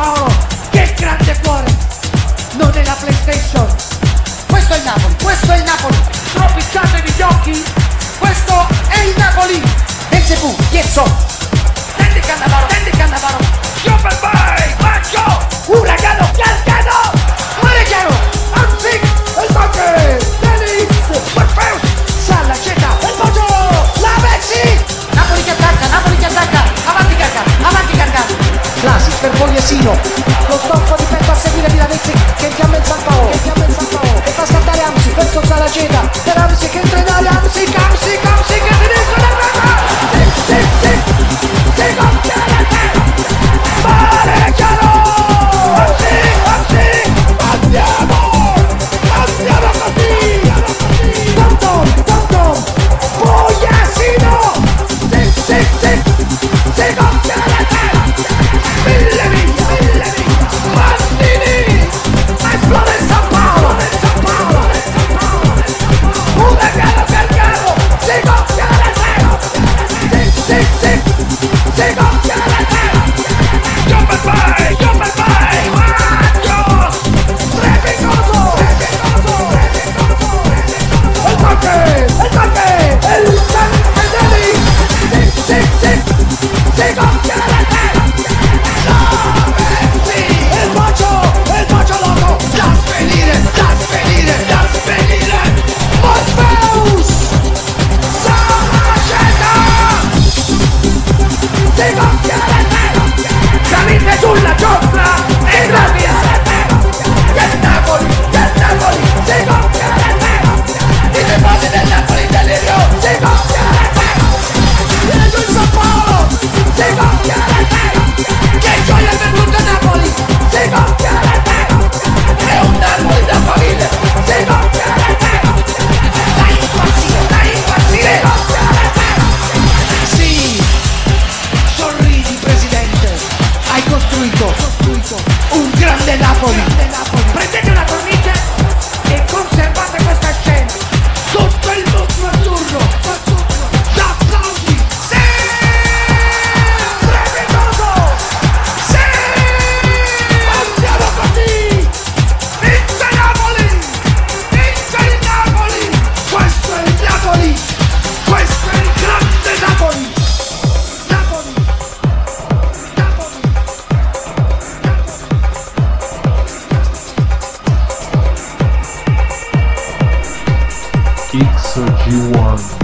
Paolo, che grande cuore, non è la PlayStation. Questo è il Napoli, questo è il Napoli. Stropicciatevi gli occhi, questo è il Napoli. Belzebù, Chiezzo, Tendi Cannavaro, Super Bay, Maggio, Uragano, Calcano, Mareggiano, Anzic, il Bocche, Denis, Morpheus, Salla, Ceta, il Moggio, la Messi. Napoli che attacca, avanti Gargano, Blasi per Pogliesino, lo stoppo di petto a seguire di Lavezzi che infiamma il San Paolo, e fa scattare Amsi verso Salaceta, per Amsi che entra in aria, Amsi che finisce la rete, si compie la terra, Mareggiano, Amsi, andiamo così, Tom, Pogliesino, si compie la terra, mille miglia, Mantini, esplode il San Paolo, Uragano, si compie la terra, si compie la terra, Super Bay, Maggio, strepitoso, il Bocche, il San Fedeli, si compie la terra, il Moggio loco, da svenire, Morpheus, Salaceta, si compie la terra, salite sulla giostra e grazie alla terra, del Napoli, si compie la terra, i tifosi del Napoli delirio, si compie la terra, il San Paolo, si compie la terra, che gioia per tutto Napoli, si compie la terra, è un Napoli da famiglia, si compie la terra, dai impazzire, si compie la terra, sì, sorridi presidente, hai costruito un grande Napoli, prendete una cornice e conservate questa scena, tutto il mondo azzurro, da applausi, sì, strepitoso, sì, andiamo così, vince il Napoli, questo è il Napoli, questo è il grande Napoli. XG1